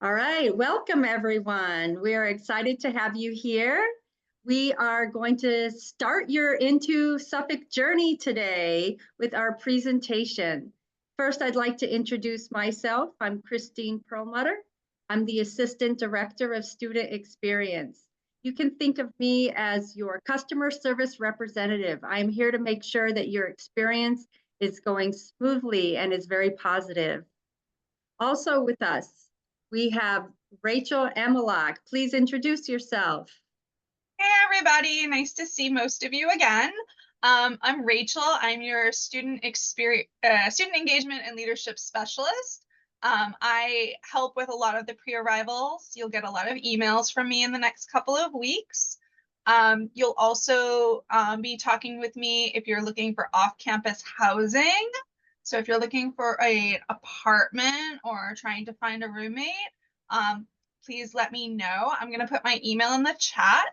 All right, welcome everyone. We are excited to have you here. We are going to start your Into Suffolk journey today with our presentation. First, I'd like to introduce myself. I'm Christine Perlmutter. I'm the Assistant Director of Student Experience. You can think of me as your customer service representative. I'm here to make sure that your experience is going smoothly and is very positive. Also with us, we have Rachel Amelach. Please introduce yourself. Hey everybody, nice to see most of you again. I'm Rachel. I'm your student engagement and leadership specialist. I help with a lot of the pre-arrivals. You'll get a lot of emails from me in the next couple of weeks. You'll also be talking with me if you're looking for off-campus housing. So if you're looking for an apartment or trying to find a roommate, please let me know. I'm going to put my email in the chat.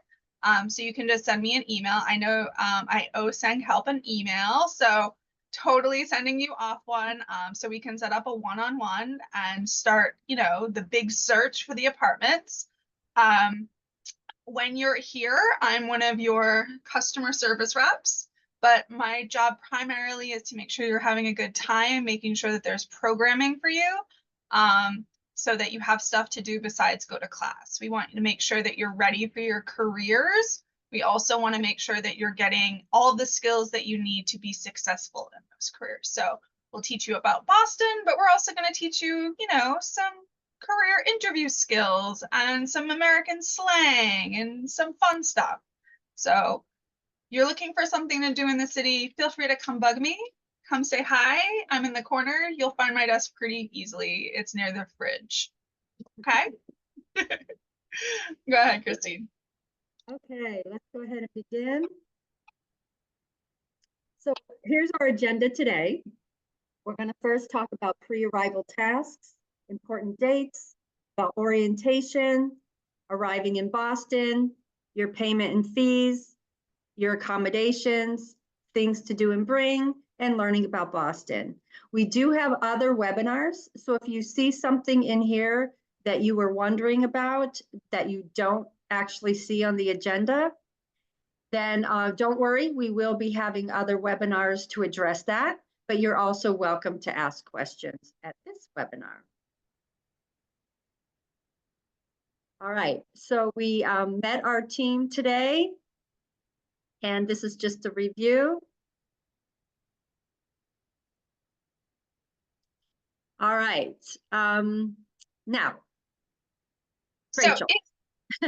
So you can just send me an email. I know I owe Send Help an email, so totally sending you off one so we can set up a one-on-one and start, the big search for the apartments. When you're here, I'm one of your customer service reps, but my job primarily is to make sure you're having a good time, making sure that there's programming for you. So that you have stuff to do besides go to class. We want you to make sure that you're ready for your careers. We also want to make sure that you're getting all the skills that you need to be successful in those careers. So we'll teach you about Boston, but we're also going to teach you, some career interview skills and some American slang and some fun stuff. So you're looking for something to do in the city, feel free to come bug me. Come say hi. I'm in the corner. You'll find my desk pretty easily. It's near the fridge. Okay? Go ahead, Christine. Okay, let's go ahead and begin. So here's our agenda today. We're going to first talk about pre-arrival tasks, important dates, about orientation, arriving in Boston, your payment and fees, your accommodations, things to do and bring, and learning about Boston. We do have other webinars, so if you see something in here that you were wondering about that you don't actually see on the agenda, then don't worry, we will be having other webinars to address that, but you're also welcome to ask questions at this webinar. All right, so we met our team today, and this is just a review. All right. Now, Rachel.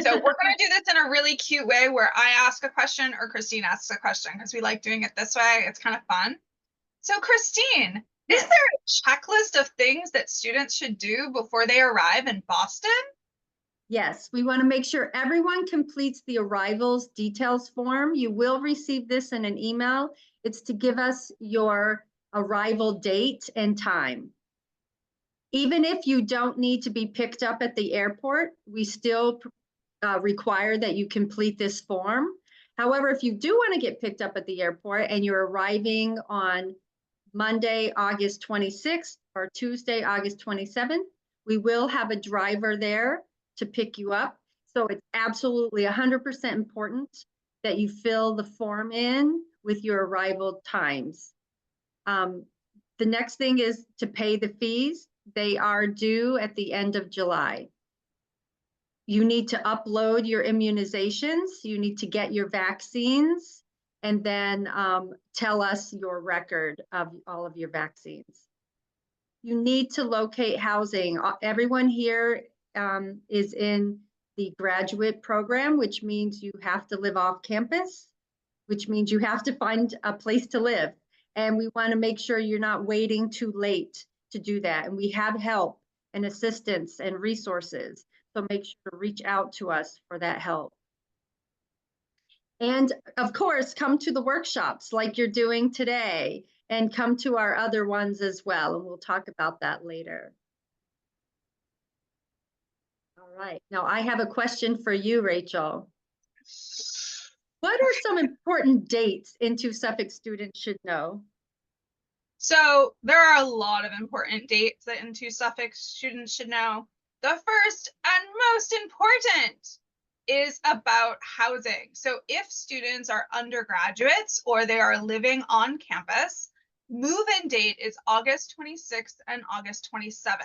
So we're going to do this in a really cute way where I ask a question or Christine asks a question because we like doing it this way. It's kind of fun. So Christine, is there a checklist of things that students should do before they arrive in Boston? Yes, we want to make sure everyone completes the arrivals details form. You will receive this in an email. It's to give us your arrival date and time. Even if you don't need to be picked up at the airport, we still require that you complete this form. However, if you do want to get picked up at the airport and you're arriving on Monday, August 26th or Tuesday, August 27th, we will have a driver there to pick you up. So it's absolutely 100% important that you fill the form in with your arrival times. The next thing is to pay the fees. They are due at the end of July. You need to upload your immunizations. You need to get your vaccines and then tell us your record of all of your vaccines. You need to locate housing. Everyone here is in the graduate program, which means you have to live off campus, which means you have to find a place to live. And we want to make sure you're not waiting too late to do that. And we have help and assistance and resources. So make sure to reach out to us for that help. And of course, come to the workshops like you're doing today and come to our other ones as well. And we'll talk about that later. All right, now I have a question for you, Rachel. What are some important dates Into Suffolk students should know? So there are a lot of important dates that Into Suffolk students should know. The first and most important is about housing. So if students are undergraduates or they are living on campus, move-in date is August 26th and August 27th.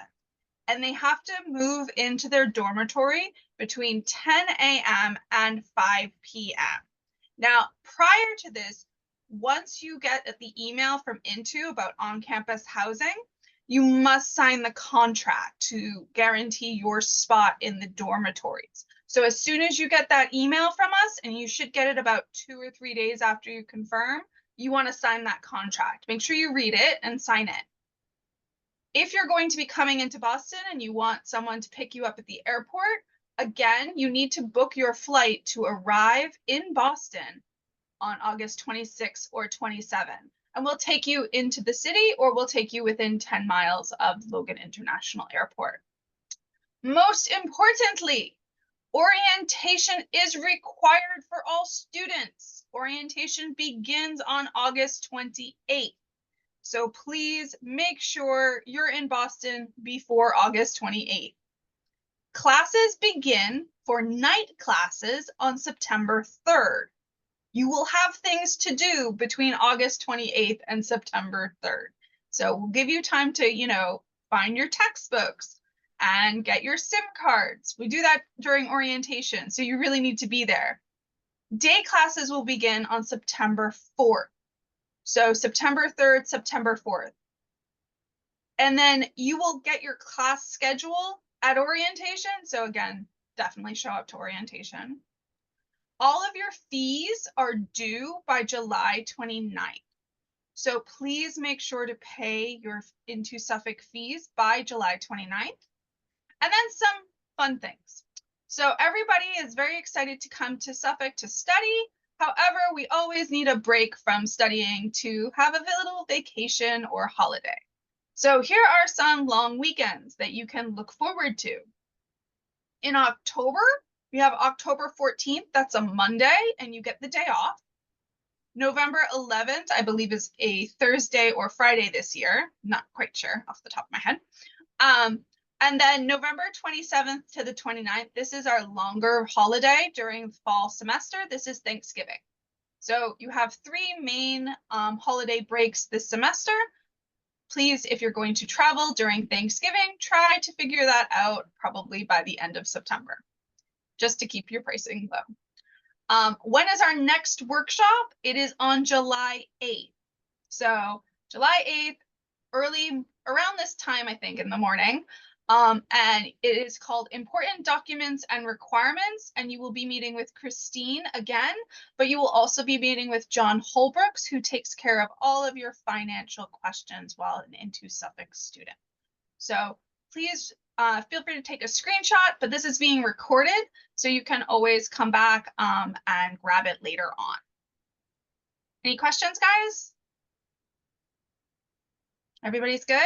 And they have to move into their dormitory between 10 a.m. and 5 p.m. Now, prior to this, once you get the email from Into about on-campus housing, you must sign the contract to guarantee your spot in the dormitories. So as soon as you get that email from us, and you should get it about 2 or 3 days after you confirm, you want to sign that contract. Make sure you read it and sign it. If you're going to be coming into Boston and you want someone to pick you up at the airport, again, you need to book your flight to arrive in Boston on August 26 or 27. And we'll take you into the city, or we'll take you within 10 miles of Logan International Airport. Most importantly, orientation is required for all students. Orientation begins on August 28th. So please make sure you're in Boston before August 28th. Classes begin for night classes on September 3rd. You will have things to do between August 28th and September 3rd. So we'll give you time to, find your textbooks and get your SIM cards. We do that during orientation, so you really need to be there. Day classes will begin on September 4th. So September 3rd, September 4th. And then you will get your class schedule at orientation. So again, definitely show up to orientation. All of your fees are due by July 29th. So please make sure to pay your Into Suffolk fees by July 29th. And then some fun things. So everybody is very excited to come to Suffolk to study. However, we always need a break from studying to have a little vacation or holiday. So here are some long weekends that you can look forward to. In October, we have October 14th, that's a Monday, and you get the day off. November 11th, I believe, is a Thursday or Friday this year. Not quite sure off the top of my head. And then November 27th to the 29th, this is our longer holiday during the fall semester. This is Thanksgiving. So you have 3 main holiday breaks this semester. Please, if you're going to travel during Thanksgiving, try to figure that out probably by the end of September, just to keep your pricing low. When is our next workshop? It is on July 8th. So July 8th, early around this time, I think, in the morning. And it is called Important Documents and Requirements, and you will be meeting with Christine again, but you will also be meeting with John Holbrooks, who takes care of all of your financial questions while an Into Suffolk student. So please feel free to take a screenshot, but this is being recorded, so you can always come back and grab it later on. Any questions, guys? Everybody's good?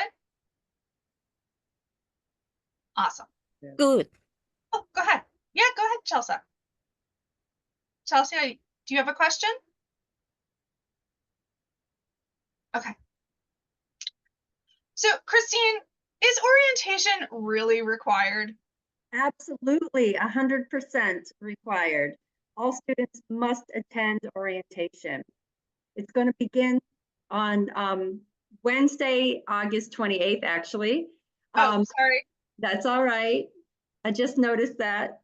Awesome. Good. Oh, go ahead. Yeah, go ahead, Chelsea. Chelsea, do you have a question? Okay. So, Christine, is orientation really required? Absolutely, 100% required. All students must attend orientation. It's going to begin on Wednesday, August 28th, actually. Oh, sorry. That's all right. I just noticed that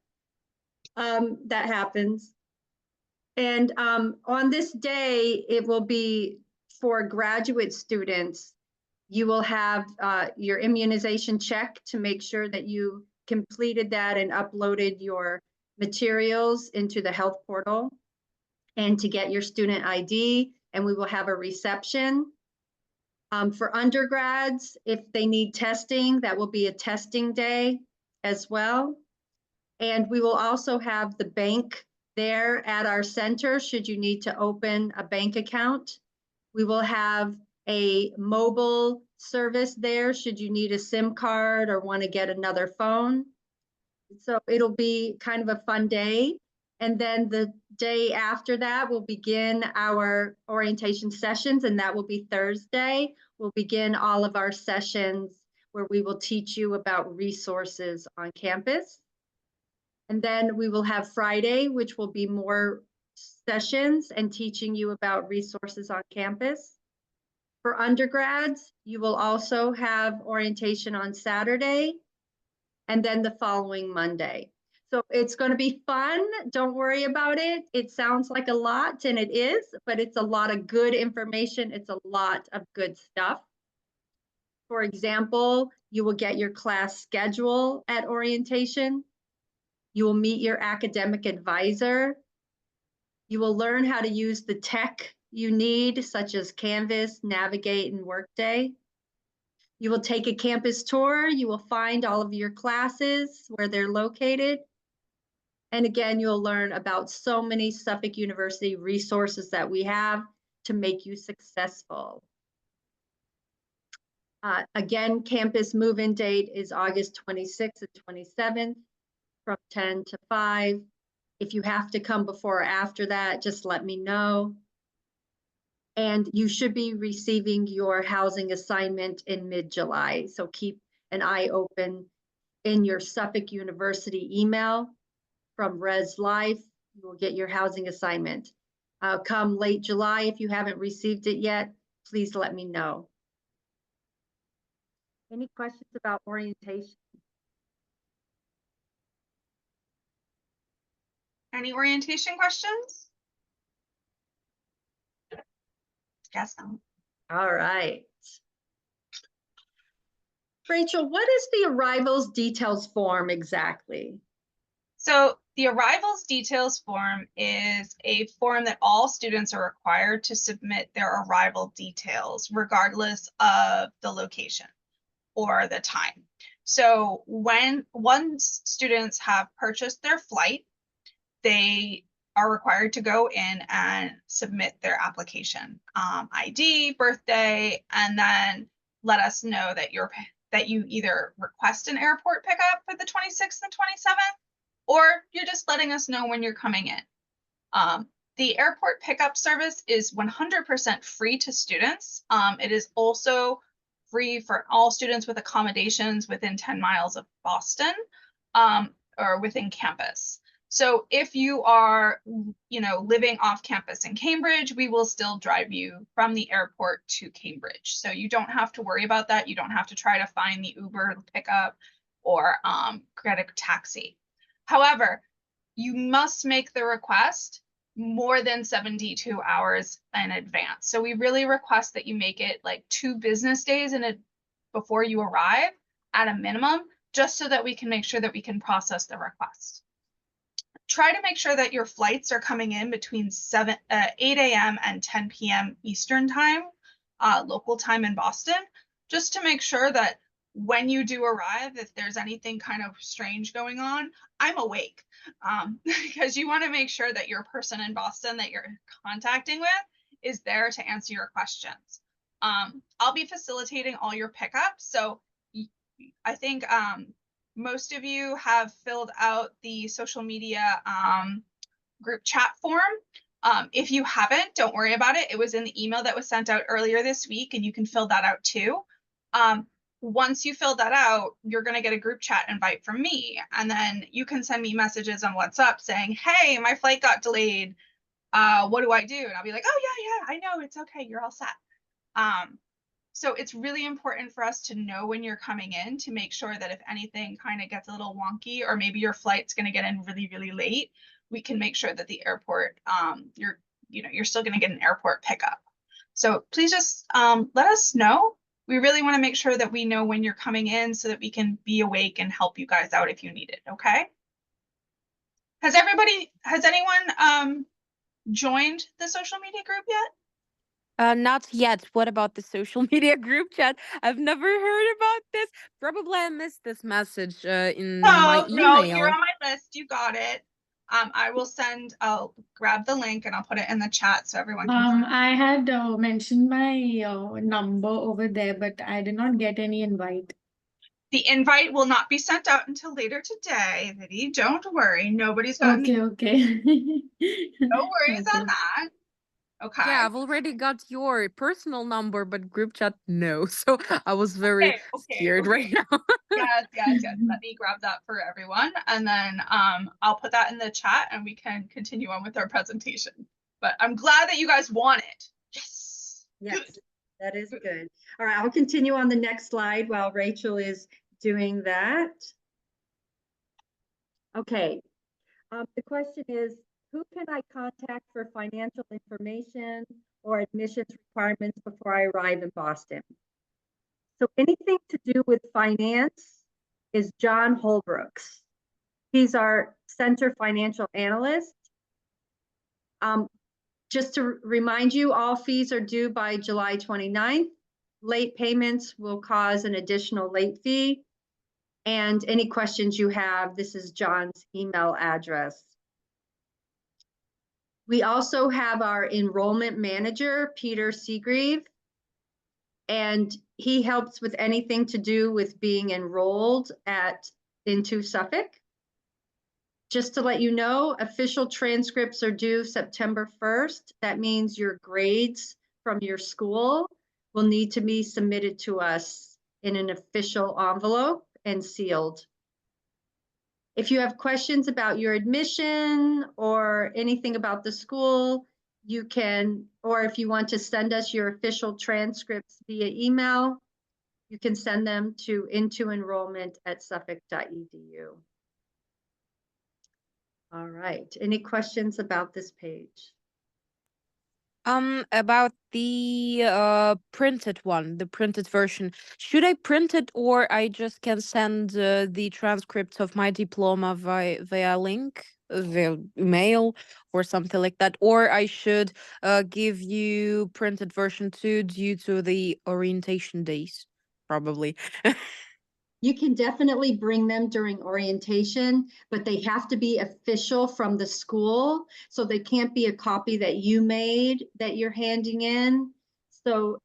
that happens. And on this day, it will be for graduate students. You will have your immunization check to make sure that you completed that and uploaded your materials into the health portal, and to get your student ID, and we will have a reception. For undergrads, if they need testing, that will be a testing day as well. And we will also have the bank there at our center should you need to open a bank account. We will have a mobile service there should you need a SIM card or want to get another phone. So it'll be kind of a fun day. And then the day after that, we'll begin our orientation sessions, and that will be Thursday. We'll begin all of our sessions where we will teach you about resources on campus. And then we will have Friday, which will be more sessions and teaching you about resources on campus. For undergrads, you will also have orientation on Saturday and then the following Monday. So it's going to be fun. Don't worry about it. It sounds like a lot, and it is, but it's a lot of good information. It's a lot of good stuff. For example, you will get your class schedule at orientation. You will meet your academic advisor. You will learn how to use the tech you need, such as Canvas, Navigate, and Workday. You will take a campus tour. You will find all of your classes where they're located. And again, you'll learn about so many Suffolk University resources that we have to make you successful. Again, campus move-in date is August 26th and 27th from 10 to 5. If you have to come before or after that, just let me know. And you should be receiving your housing assignment in mid-July. So keep an eye open in your Suffolk University email from Res Life. You will get your housing assignment. Come late July, if you haven't received it yet, please let me know. Any questions about orientation? Any orientation questions? Guess so. All right. Rachel, what is the arrivals details form exactly? So the arrivals details form is a form that all students are required to submit their arrival details, regardless of the location or the time. So once students have purchased their flight, they are required to go in and submit their application, ID, birthday, and then let us know that you either request an airport pickup for the 26th and 27th, or you're just letting us know when you're coming in. The airport pickup service is 100% free to students. It is also free for all students with accommodations within 10 miles of Boston, or within campus. So if you are, living off campus in Cambridge, we will still drive you from the airport to Cambridge. So you don't have to worry about that. You don't have to try to find the Uber pickup or get a taxi. However, you must make the request more than 72 hours in advance. So we really request that you make it like 2 business days before you arrive at a minimum, just so that we can make sure that we can process the request. Try to make sure that your flights are coming in between 8 a.m. and 10 p.m. Eastern time, local time in Boston, just to make sure that when you do arrive, if there's anything kind of strange going on, I'm awake, because you want to make sure that your person in Boston that you're contacting with is there to answer your questions. I'll be facilitating all your pickups, so I think most of you have filled out the social media group chat form. If you haven't, don't worry about it. It was in the email that was sent out earlier this week, and you can fill that out too. Once you fill that out, you're going to get a group chat invite from me, and then you can send me messages on WhatsApp saying, hey, my flight got delayed. What do I do? And I'll be like, oh, yeah, I know. It's okay. You're all set. So it's really important for us to know when you're coming in, to make sure that if anything kind of gets a little wonky, or maybe your flight's going to get in really, really late, we can make sure that the airport, you're still going to get an airport pickup. So please just let us know. We really want to make sure that we know when you're coming in, so that we can be awake and help you guys out if you need it. Okay. Has anyone joined the social media group yet? Not yet. What about the social media group chat? I've never heard about this. Probably I missed this message in my No, you're email. on my list. You got it. I'll grab the link and I'll put it in the chat so everyone can. I had mentioned my number over there, but I did not get any invite. The invite will not be sent out until later today, Viddy. Don't worry. Nobody's gotten Okay. no worries on Okay. that. Okay. Yeah, I've already got your personal number, but group chat, no. So I was very scared right now. Yes. Let me grab that for everyone. And then I'll put that in the chat and we can continue on with our presentation. But I'm glad that you guys want it. Yes. Yes, Good. that is good. All right, I'll continue on the next slide while Rachel is doing that. Okay, the question is, who can I contact for financial information or admissions requirements before I arrive in Boston? So anything to do with finance is John Holbrooks. He's our center financial analyst. Just to remind you, all fees are due by July 29th. Late payments will cause an additional late fee. And any questions you have, this is John's email address. We also have our enrollment manager, Peter Seagrave, and he helps with anything to do with being enrolled into Suffolk. Just to let you know, official transcripts are due September 1st. That means your grades from your school will need to be submitted to us in an official envelope and sealed. If you have questions about your admission or anything about the school, you can, or if you want to send us your official transcripts via email, you can send them to intoenrollment@suffolk.edu. All right, any questions about this page? About the printed one, the printed version. Should I print it, or I just can send the transcripts of my diploma via link, via mail, or something like that? Or I should give you printed version too, due to the orientation days, probably. You can definitely bring them during orientation, but they have to be official from the school. So they can't be a copy that you made that you're handing in. So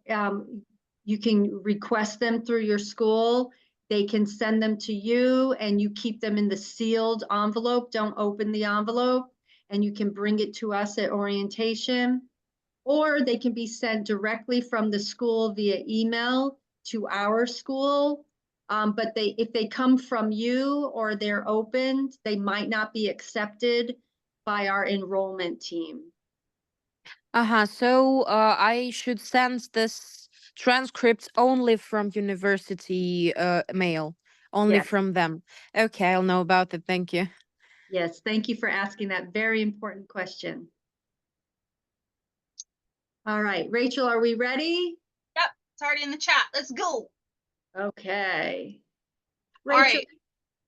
you can request them through your school. They can send them to you and you keep them in the sealed envelope. Don't open the envelope, and you can bring it to us at orientation. Or they can be sent directly from the school via email to our school. But if they come from you or they're opened, they might not be accepted by our enrollment team. So I should send this transcripts only from university mail, only Yes, from them. Okay, I'll know about it. Thank you. yes. Thank you for asking that very important question. All right, Rachel, are we ready? Yep. It's already in the chat. Let's go. Okay. All Rachel. right.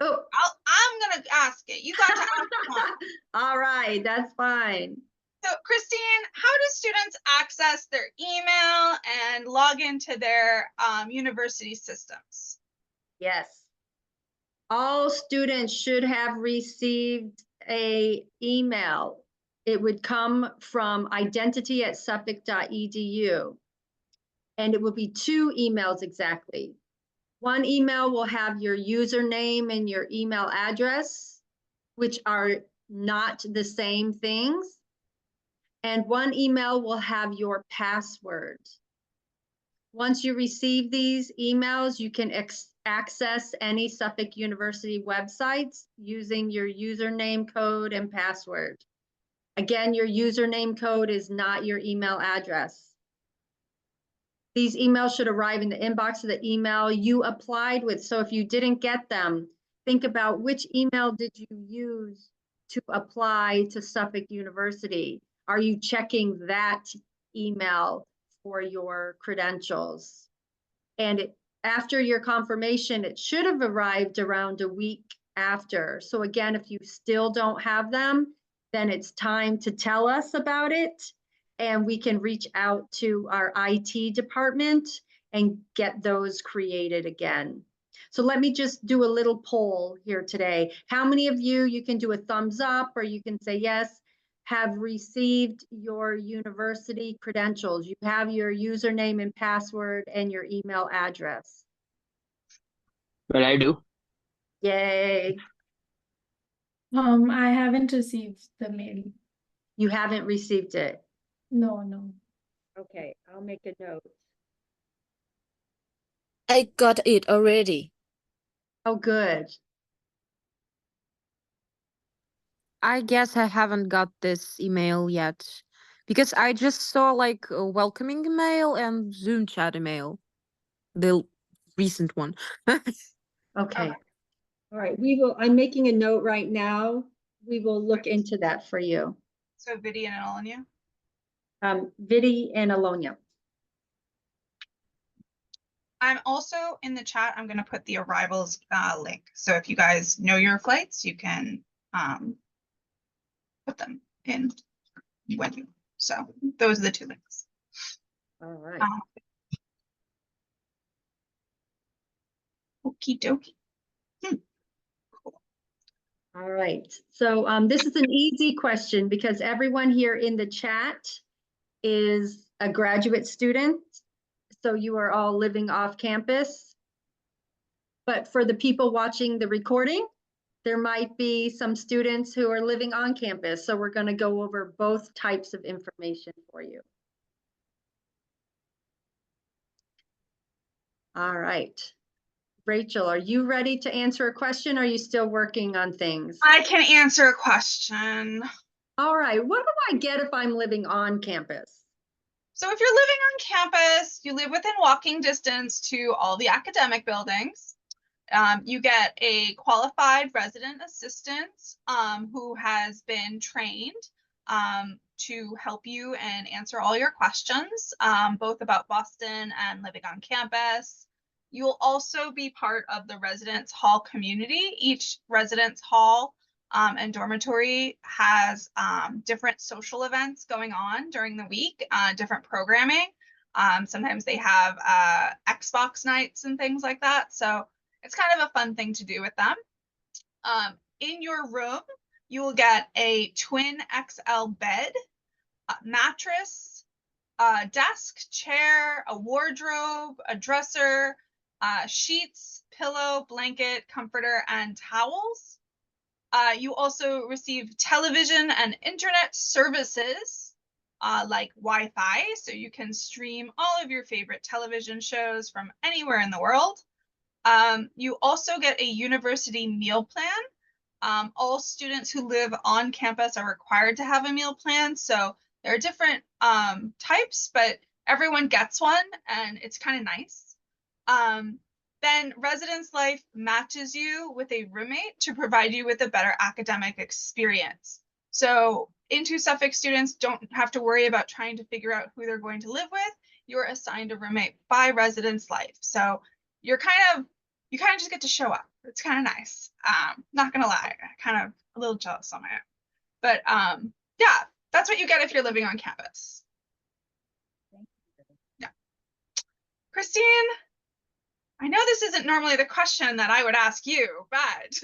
Oh. I'm going to ask it. You got to ask one. All right, that's fine. So, Christine, how do students access their email and log into their university systems? Yes. All students should have received an email. It would come from identity@suffolk.edu. And it will be 2 emails exactly. One email will have your username and your email address, which are not the same things. And one email will have your password. Once you receive these emails, you can access any Suffolk University websites using your username code and password. Again, your username code is not your email address. These emails should arrive in the inbox of the email you applied with. So if you didn't get them, think about which email did you use to apply to Suffolk University? Are you checking that email for your credentials? And after your confirmation, it should have arrived around a week after. So again, if you still don't have them, then it's time to tell us about it, and we can reach out to our IT department and get those created again. So let me just do a little poll here today. How many of you can do a thumbs up, or you can say yes, have received your university credentials? You have your username and password and your email address. Well, I do. Yay. I haven't received the mail. You haven't received it. No. Okay, I'll make a note. I got it already. Oh, good. I guess I haven't got this email yet because I just saw like a welcoming email and Zoom chat email, the recent one. Okay. Okay. All right, I'm making a note right now. We will look into that for you. So Vidya and Alonia. Vidi and Alonia. I'm also in the chat. I'm going to put the arrivals link. So if you guys know your flights, you can put them in when you. So those are the 2 links. All right. Okie dokie. All right. So this is an easy question because everyone here in the chat is a graduate student. So you are all living off campus. But for the people watching the recording, there might be some students who are living on campus. So we're going to go over both types of information for you. All right. Rachel, are you ready to answer a question? Or are you still working on things? I can answer a question. All right. What do I get if I'm living on campus? So if you're living on campus, you live within walking distance to all the academic buildings. You get a qualified resident assistant who has been trained to help you and answer all your questions, both about Boston and living on campus. You'll also be part of the residence hall community. Each residence hall and dormitory has different social events going on during the week, different programming. Sometimes they have Xbox nights and things like that. So it's kind of a fun thing to do with them. In your room, you will get a twin XL bed, a mattress, a desk, chair, a wardrobe, a dresser, sheets, pillow, blanket, comforter, and towels. You also receive television and internet services like Wi-Fi, so you can stream all of your favorite television shows from anywhere in the world. You also get a university meal plan. All students who live on campus are required to have a meal plan. So there are different types, but everyone gets one and it's kind of nice. Then Residence Life matches you with a roommate to provide you with a better academic experience. So Into Suffolk students don't have to worry about trying to figure out who they're going to live with. You're assigned a roommate by Residence Life. So you kind of just get to show up. It's kind of nice. Not gonna lie, kind of a little jealous on my own. But yeah, that's what you get if you're living on campus. Yeah. Christine, I know this isn't normally the question that I would ask you, but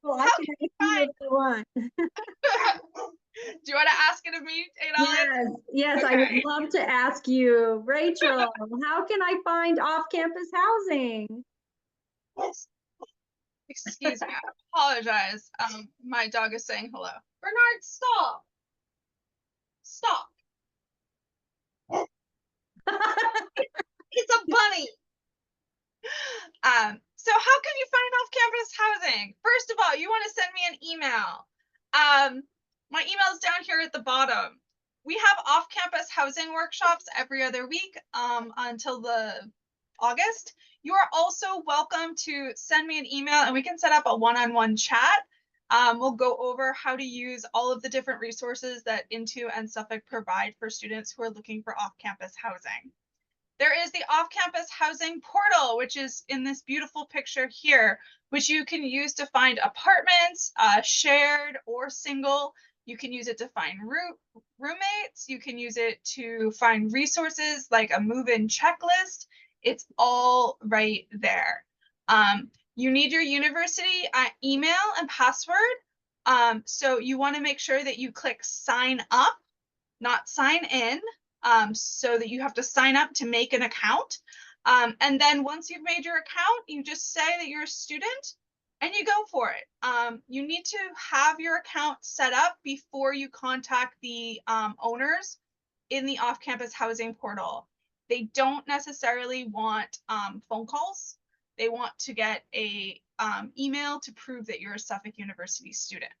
Well, I can ask you if you want. do you want to ask it of me, Adon? Yes, I would love to ask you, Rachel, how can I find off-campus housing? Excuse me, I apologize. My dog is saying hello. Bernard, stop. Stop. It's a bunny. So how can you find off-campus housing? First of all, you want to send me an email. My email is down here at the bottom. We have off-campus housing workshops every other week until the August. You are also welcome to send me an email and we can set up a one-on-one chat. We'll go over how to use all of the different resources that Into and Suffolk provide for students who are looking for off-campus housing. There is the off-campus housing portal, which is in this beautiful picture here, which you can use to find apartments, shared or single. You can use it to find roommates. You can use it to find resources like a move-in checklist. It's all right there. You need your university email and password. So you want to make sure that you click sign up, not sign in. So that you have to sign up to make an account. And then once you've made your account, you just say that you're a student and you go for it. You need to have your account set up before you contact the owners in the off-campus housing portal. They don't necessarily want phone calls. They want to get a email to prove that you're a Suffolk University student.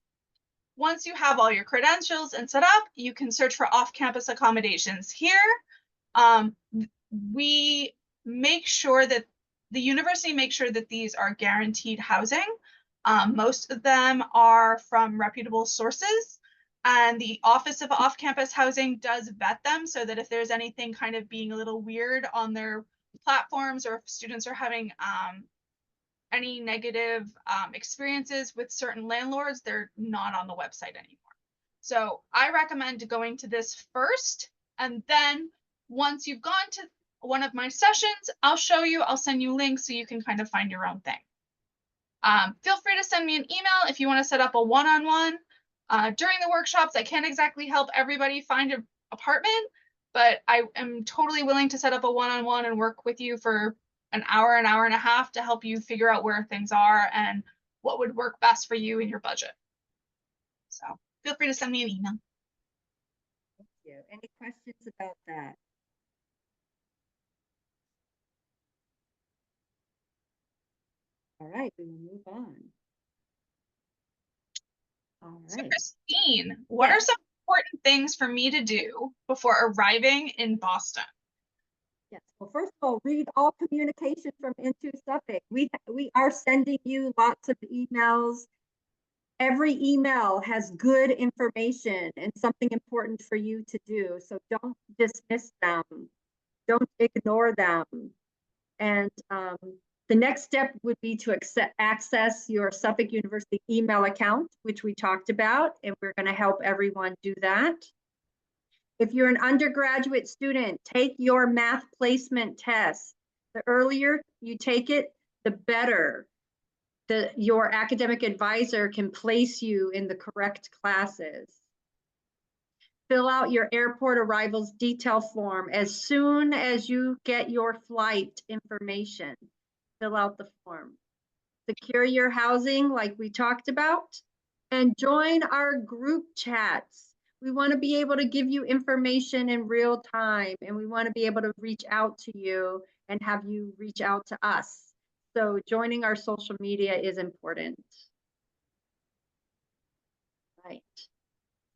Once you have all your credentials and set up, you can search for off-campus accommodations here. We make sure that the university makes sure that these are guaranteed housing. Most of them are from reputable sources, and the Office of Off-Campus Housing does vet them so that if there's anything kind of being a little weird on their platforms, or if students are having any negative experiences with certain landlords, they're not on the website anymore. So I recommend going to this first, and then once you've gone to one of my sessions, I'll show you, I'll send you links so you can kind of find your own thing. Feel free to send me an email if you want to set up a one-on-one. During the workshops, I can't exactly help everybody find an apartment, but I am totally willing to set up a one-on-one and work with you for an hour and a half to help you figure out where things are and what would work best for you and your budget. So feel free to send me an email. Thank you. Any questions about that? All right, we will move on. All So right. Christine, what are Yes. some important things for me to do before arriving in Boston? Yes. Well, first of all, read all communication from Into Suffolk. We are sending you lots of emails. Every email has good information and something important for you to do. So don't dismiss them. Don't ignore them. And the next step would be to access your Suffolk University email account, which we talked about, and we're going to help everyone do that. If you're an undergraduate student, take your math placement test. The earlier you take it, the better. Your academic advisor can place you in the correct classes. Fill out your airport arrivals detail form as soon as you get your flight information. Fill out the form. Secure your housing like we talked about, and join our group chats. We want to be able to give you information in real time, and we want to be able to reach out to you and have you reach out to us. So joining our social media is important. Right.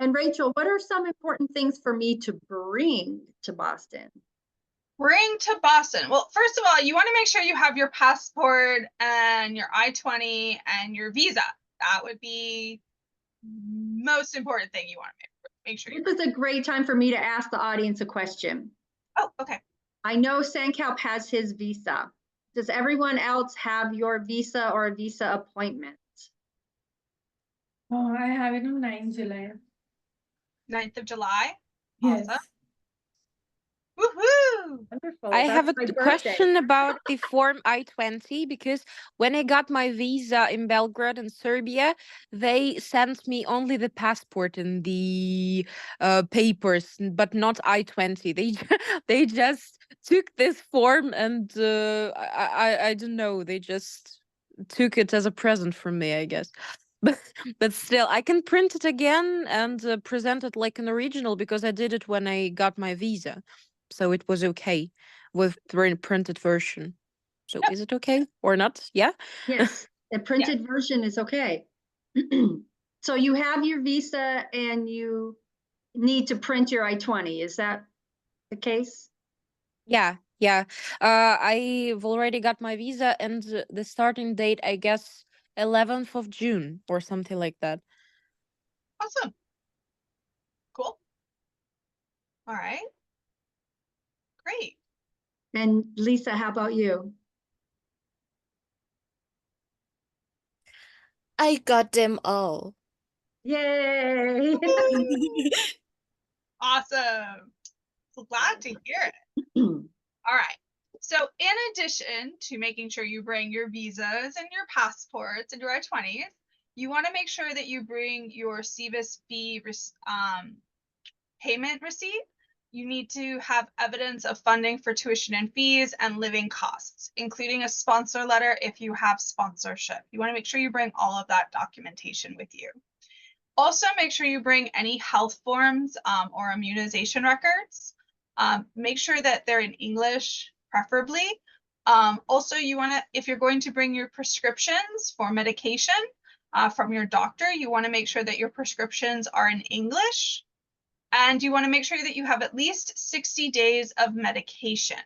And Rachel, what are some important things for me to bring to Boston? Bring to Boston. Well, first of all, you want to make sure you have your passport and your I-20 and your visa. That would be most important thing you want to make sure you This is a great time for me to ask the audience a question. Oh, okay. I know Sankalp has his visa. Does everyone else have your visa or a visa appointment? Oh, I have it on 9 July. 9th of July. Yes. Awesome. Woohoo! Wonderful. I That's have a my birthday. question about the form I-20, because when I got my visa in Belgrade in Serbia, they sent me only the passport and the papers, but not I-20. They just took this form and I don't know. They just took it as a present from me, I guess. But still, I can print it again and present it like an original because I did it when I got my visa. So it was okay with the printed version. So Yep. is it okay or not? Yeah. Yes, the printed version is okay. So you have your visa and you need to print your I-20. Is that the case? Yeah. I've already got my visa, and the starting date, I guess, 11th of June or something like that. Awesome. Cool. All right. Great. And Lisa, how about you? I got them all. Yay! Awesome. So glad to hear it. All right. So in addition to making sure you bring your visas and your passports and your I-20s, you want to make sure that you bring your CVIS fee payment receipt. You need to have evidence of funding for tuition and fees and living costs, including a sponsor letter if you have sponsorship. You want to make sure you bring all of that documentation with you. Also, make sure you bring any health forms or immunization records. Make sure that they're in English, preferably. Also, you want to, if you're going to bring your prescriptions for medication from your doctor, you want to make sure that your prescriptions are in English. And you want to make sure that you have at least 60 days of medication.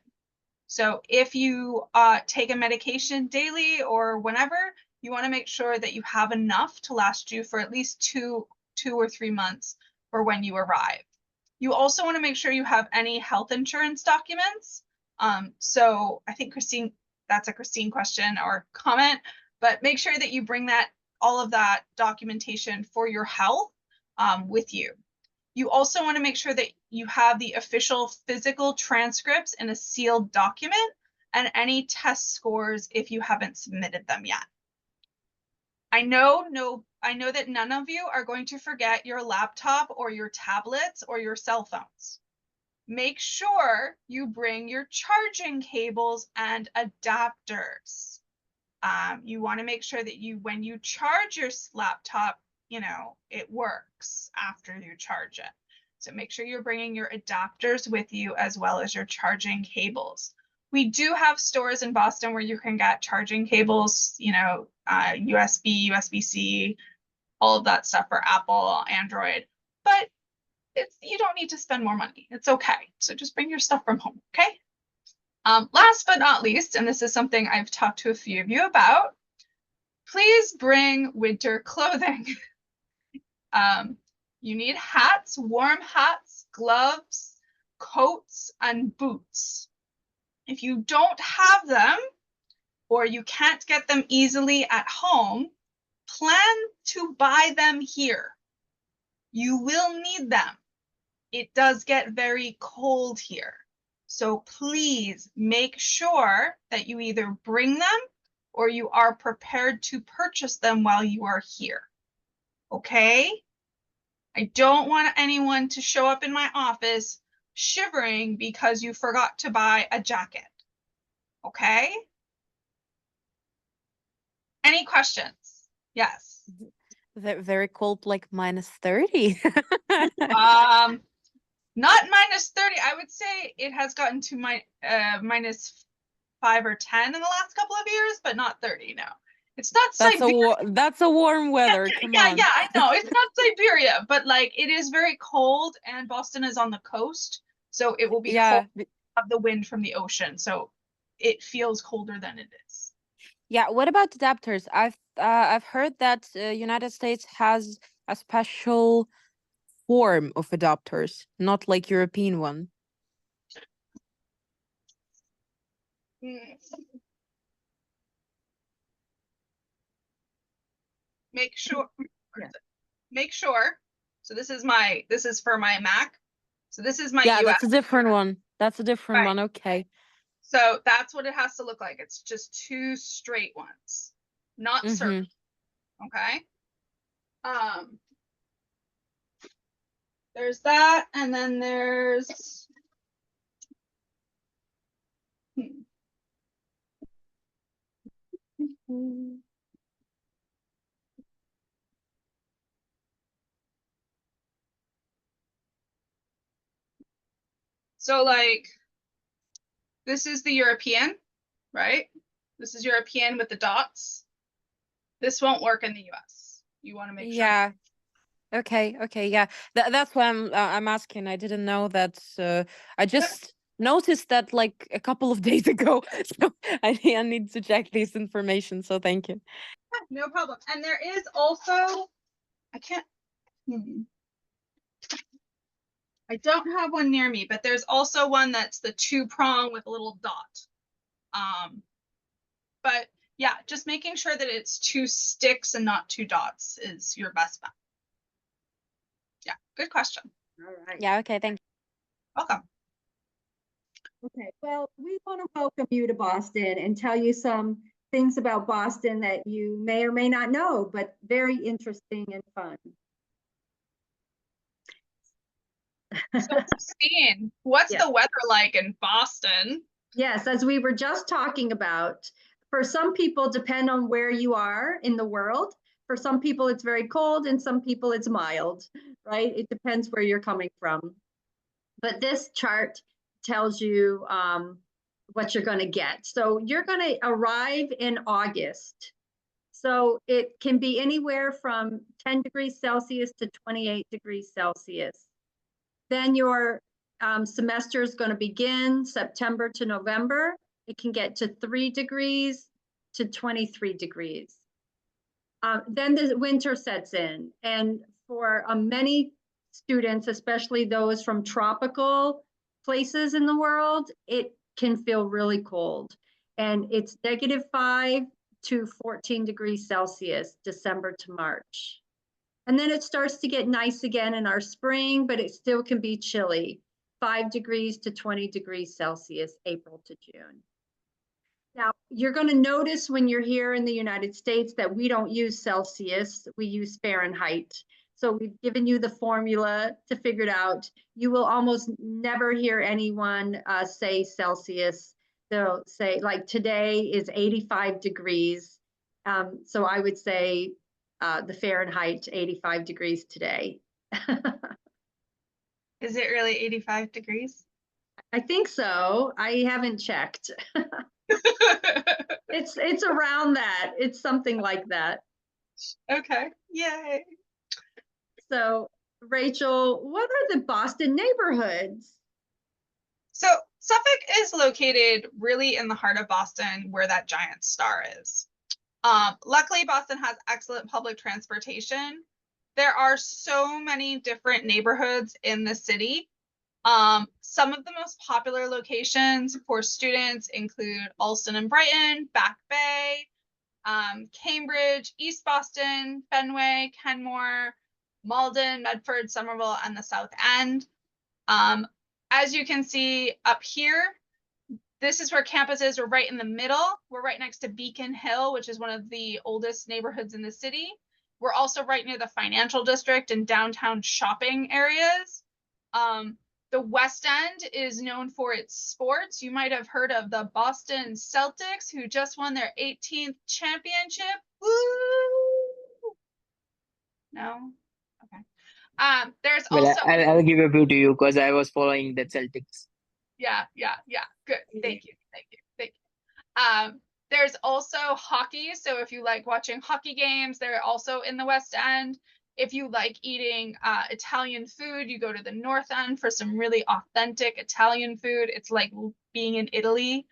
So if you take a medication daily or whenever, you want to make sure that you have enough to last you for at least two or 3 months for when you arrive. You also want to make sure you have any health insurance documents. So I think Christine, that's a Christine question or comment, but make sure that you bring that, all of that documentation for your health with you. You also want to make sure that you have the official physical transcripts in a sealed document and any test scores if you haven't submitted them yet. I know that none of you are going to forget your laptop or your tablets or your cell phones. Make sure you bring your charging cables and adapters. You want to make sure that when you charge your laptop, it works after you charge it. So make sure you're bringing your adapters with you as well as your charging cables. We do have stores in Boston where you can get charging cables, USB, USB-C, all of that stuff for Apple, Android, but you don't need to spend more money. It's okay. So just bring your stuff from home, okay? Last but not least, and this is something I've talked to a few of you about, please bring winter clothing. You need hats, warm hats, gloves, coats, and boots. If you don't have them, or you can't get them easily at home, plan to buy them here. You will need them. It does get very cold here. So please make sure that you either bring them or you are prepared to purchase them while you are here. Okay? I don't want anyone to show up in my office shivering because you forgot to buy a jacket. Okay? Any questions? Yes. Very cold, like -30. Not -30. I would say it has gotten to -5 or 10 in the last couple of years, but not 30. No, it's not Siberia. That's a warm weather. Come on. Yeah, I know it's not Siberia, but like it is very cold, and Boston is on the coast, so it will be cold of the wind from the ocean, so it feels colder than it is. Yeah. What about adapters? I've heard that United States has a special form of adapters, not like European one. Make sure. So this is for my Mac. So this is my US. That's a different one. That's a different one. Okay. So that's what it has to look like. It's just 2 straight ones, not circles. Okay. There's that, and then there's so like this is the European, right? This is European with the dots. This won't work in the US. You want to make sure. Yeah. Okay. Yeah. That's why I'm asking. I didn't know that. I just noticed that like a couple of days ago. So I need to check this information. So thank you. No problem. And there is also, I don't have one near me, but there's also one that's the 2-prong with a little dot. But yeah, just making sure that it's 2 sticks and not 2 dots is your best bet. Yeah, good question. All right. Yeah. Okay. Thank you. Welcome. Okay, well, we want to welcome you to Boston and tell you some things about Boston that you may or may not know, but very interesting and fun. So Christine, what's Yeah. the weather like in Boston? Yes, as we were just talking about, for some people, depend on where you are in the world. For some people, it's very cold, and some people it's mild, right? It depends where you're coming from. But this chart tells you what you're going to get. So you're going to arrive in August. So it can be anywhere from 10 degrees Celsius to 28 degrees Celsius. Then your semester is going to begin September to November. It can get to 3 degrees to 23 degrees. Then the winter sets in. And for many students, especially those from tropical places in the world, it can feel really cold. And it's -5 to 14 degrees Celsius, December to March. And then it starts to get nice again in our spring, but it still can be chilly, 5 degrees to 20 degrees Celsius, April to June. Now, you're going to notice when you're here in the United States that we don't use Celsius, we use Fahrenheit. So we've given you the formula to figure it out. You will almost never hear anyone say Celsius. They'll say, like, today is 85 degrees. So I would say the Fahrenheit, 85 degrees today. Is it really 85 degrees? I think so. I haven't checked. It's around that. It's something like that. Okay, yay. So, Rachel, what are the Boston neighborhoods? So Suffolk is located really in the heart of Boston where that giant star is. Luckily, Boston has excellent public transportation. There are so many different neighborhoods in the city. Some of the most popular locations for students include Allston and Brighton, Back Bay, Cambridge, East Boston, Fenway, Kenmore, Malden, Medford, Somerville, and the South End. As you can see up here, this is where campus is. We're right in the middle. We're right next to Beacon Hill, which is one of the oldest neighborhoods in the city. We're also right near the financial district and downtown shopping areas. The West End is known for its sports. You might have heard of the Boston Celtics, who just won their 18th championship. Woo! No? Okay. There's Well, also I'll give a few to you because I was following the Celtics. yeah. Good. Thank you. There's also hockey. So if you like watching hockey games, they're also in the West End. If you like eating Italian food, you go to the North End for some really authentic Italian food. It's like being in Italy.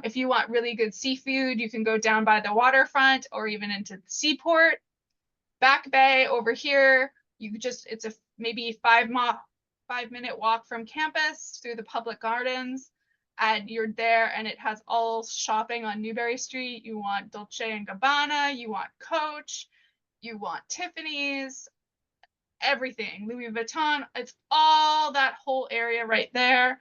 If you want really good seafood, you can go down by the waterfront or even into the seaport. Back Bay over here, it's a maybe 5-minute walk from campus through the public gardens, and you're there, and it has all shopping on Newbury Street. You want Dolce and Gabbana, you want Coach, you want Tiffany's, everything, Louis Vuitton. It's all that whole area right there.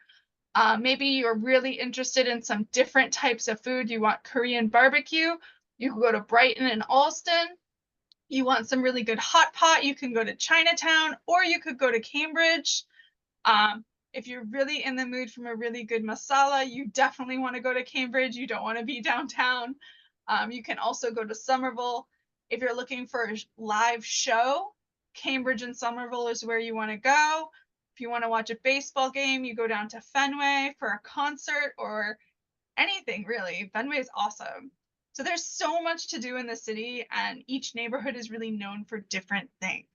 Maybe you're really interested in some different types of food. You want Korean barbecue, you can go to Brighton and Allston. You want some really good hot pot, you can go to Chinatown, or you could go to Cambridge. If you're really in the mood from a really good masala, you definitely want to go to Cambridge. You don't want to be downtown. You can also go to Somerville. If you're looking for a live show, Cambridge and Somerville is where you want to go. If you want to watch a baseball game, you go down to Fenway for a concert or anything really. Fenway is awesome. So there's so much to do in the city, and each neighborhood is really known for different things.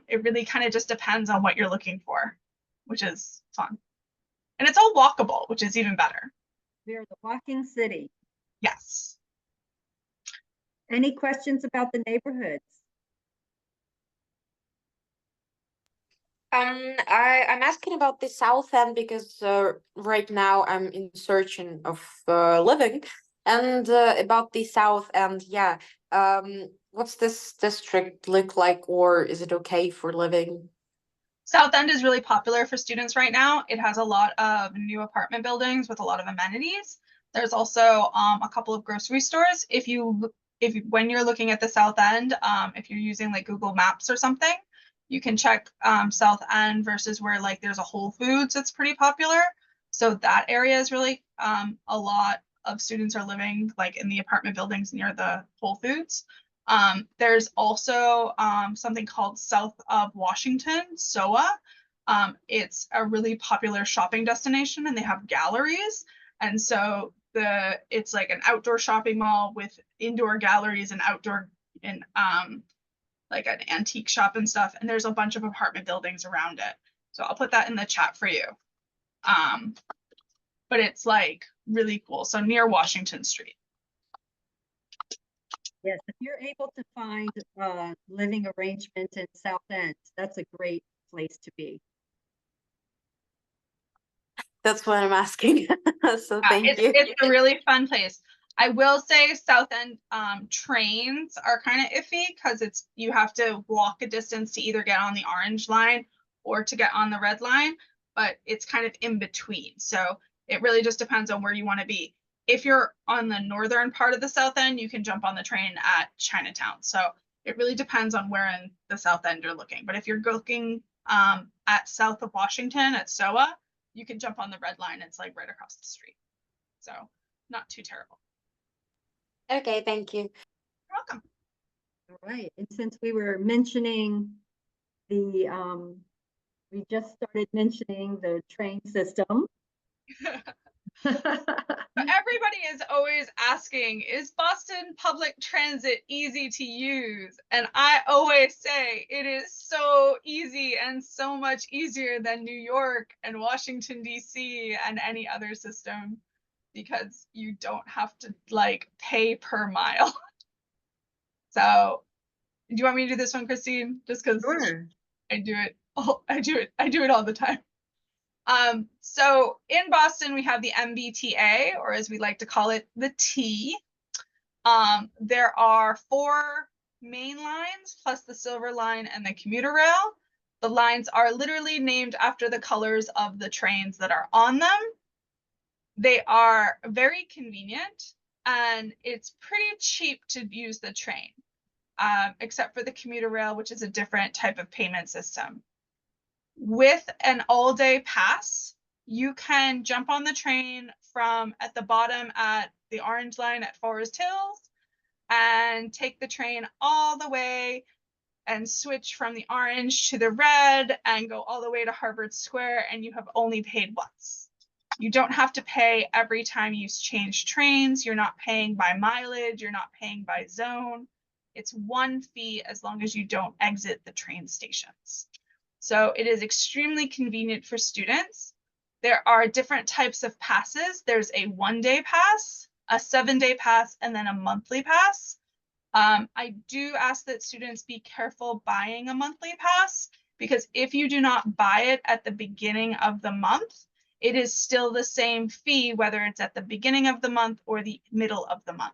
It really kind of just depends on what you're looking for, which is fun. And it's all walkable, which is even better. We're the walking city. Yes. Any questions about the neighborhoods? I'm asking about the South End because right now I'm in searching of living, and about the South End, yeah. What's this district look like, or is it okay for living? South End is really popular for students right now. It has a lot of new apartment buildings with a lot of amenities. There's also a couple of grocery stores. When you're looking at the South End, if you're using like Google Maps or something, You can check South End versus where like there's a Whole Foods that's pretty popular. So that area is really a lot of students are living like in the apartment buildings near the Whole Foods. There's also something called South of Washington, SOA. It's a really popular shopping destination and they have galleries. And so it's like an outdoor shopping mall with indoor galleries and outdoor and like an antique shop and stuff. And there's a bunch of apartment buildings around it. So I'll put that in the chat for you. But it's like really cool. So near Washington Street. Yes, if you're able to find a living arrangement in South End, that's a great place to be. That's what I'm asking. So thank you. It's a really fun place. I will say South End trains are kind of iffy because you have to walk a distance to either get on the orange line or to get on the red line, but it's kind of in between. So it really just depends on where you want to be. If you're on the northern part of the South End, you can jump on the train at Chinatown. So it really depends on where in the South End you're looking. But if you're looking at south of Washington at SOA, you can jump on the red line. It's like right across the street. So not too terrible. Okay, thank you. You're welcome. All right, and since we were mentioning the, we just started mentioning the train system. But everybody is always asking, is Boston public transit easy to use? And I always say it is so easy and so much easier than New York and Washington, D.C. and any other system because you don't have to like pay per mile. So do you want me to do this one, Christine? Just because Sure. I do it all the time. So in Boston, we have the MBTA, or as we like to call it, the T. There are 4 main lines plus the Silver Line and the commuter rail. The lines are literally named after the colors of the trains that are on them. They are very convenient and it's pretty cheap to use the train, except for the commuter rail, which is a different type of payment system. With an all-day pass, you can jump on the train from at the bottom at the Orange Line at Forest Hills and take the train all the way and switch from the orange to the red and go all the way to Harvard Square, and you have only paid once. You don't have to pay every time you change trains. You're not paying by mileage. You're not paying by zone. It's one fee as long as you don't exit the train stations. So it is extremely convenient for students. There are different types of passes. There's a 1-day pass, a 7-day pass, and then a monthly pass. I do ask that students be careful buying a monthly pass because if you do not buy it at the beginning of the month, it is still the same fee, whether it's at the beginning of the month or the middle of the month.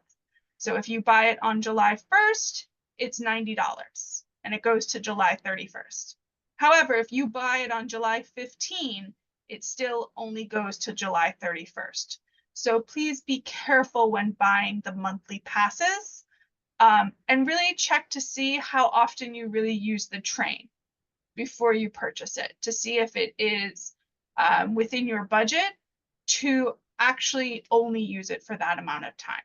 So if you buy it on July 1st, it's $90 and it goes to July 31st. However, if you buy it on July 15, it still only goes to July 31st. So please be careful when buying the monthly passes and really check to see how often you really use the train before you purchase it to see if it is within your budget to actually only use it for that amount of time.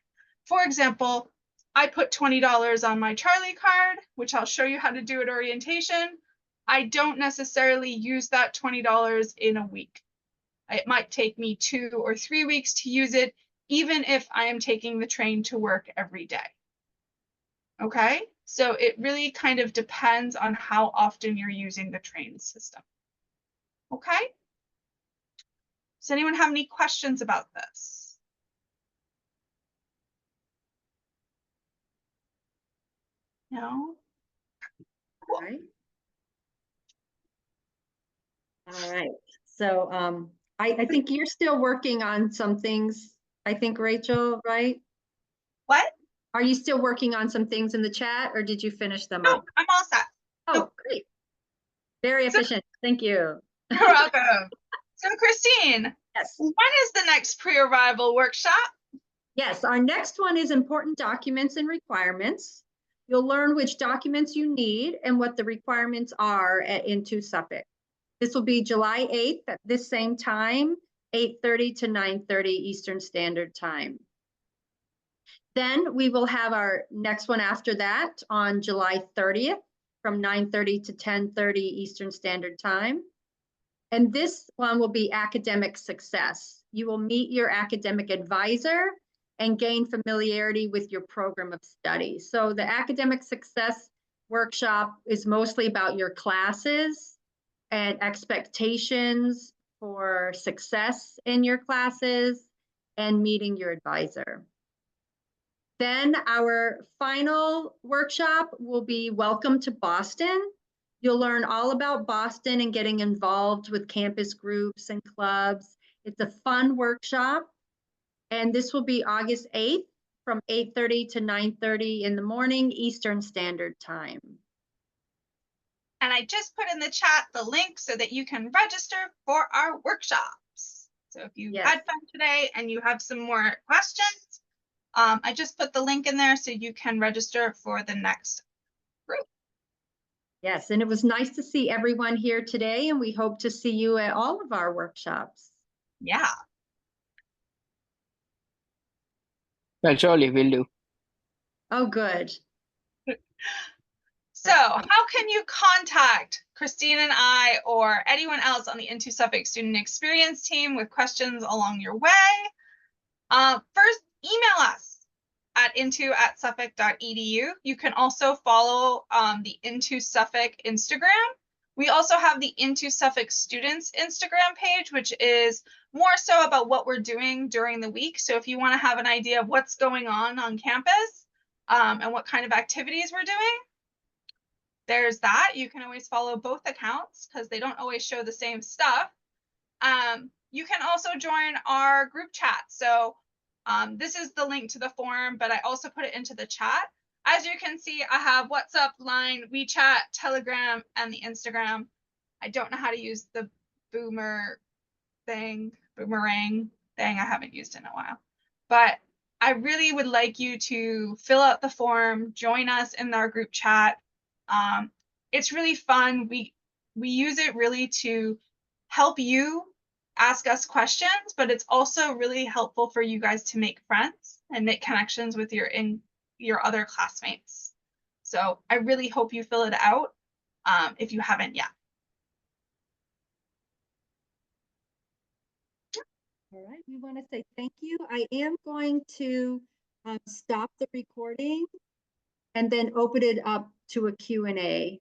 For example, I put $20 on my Charlie card, which I'll show you how to do at orientation. I don't necessarily use that $20 in a week. It might take me 2 or 3 weeks to use it, even if I am taking the train to work every day. Okay, so it really kind of depends on how often you're using the train system. Okay, does anyone have any questions about this? No? All right. All right. So I think you're still working on some things, I think, Rachel, right? What? Are you still working on some things in the chat or did you finish them No, up? I'm all set. Oh, great. Very efficient. Thank you. You're welcome. So Christine, Yes. when is the next pre-arrival workshop? Yes, our next one is important documents and requirements. You'll learn which documents you need and what the requirements are at Into Suffolk. This will be July 8th at this same time, 8:30 to 9:30 Eastern Standard Time. Then we will have our next one after that on July 30th from 9:30 to 10:30 Eastern Standard Time. And this one will be academic success. You will meet your academic advisor and gain familiarity with your program of study. So the academic success workshop is mostly about your classes and expectations for success in your classes and meeting your advisor. Then our final workshop will be Welcome to Boston. You'll learn all about Boston and getting involved with campus groups and clubs. It's a fun workshop. And this will be August 8th from 8:30 to 9:30 in the morning, Eastern Standard Time. And I just put in the chat the link so that you can register for our workshops. So if you Yes. had fun today and you have some more questions, I just put the link in there so you can register for the next group. Yes, and it was nice to see everyone here today, and we hope to see you at all of our workshops. Yeah. Well, surely we'll do. Oh, good. So how can you contact Christine and I or anyone else on the Into Suffolk Student Experience team with questions along your way? First, email us at into@suffolk.edu. You can also follow the Into Suffolk Instagram. We also have the Into Suffolk Students Instagram page, which is more so about what we're doing during the week. So if you want to have an idea of what's going on campus and what kind of activities we're doing, there's that. You can always follow both accounts because they don't always show the same stuff. You can also join our group chat. So this is the link to the forum, but I also put it into the chat. As you can see, I have WhatsApp, Line, WeChat, Telegram, and the Instagram. I don't know how to use the boomerang thing. I haven't used in a while. But I really would like you to fill out the form, join us in our group chat. It's really fun. We use it really to help you ask us questions, but it's also really helpful for you guys to make friends and make connections with your other classmates. So I really hope you fill it out if you haven't yet. All right, we want to say thank you. I am going to stop the recording and then open it up to a Q&A.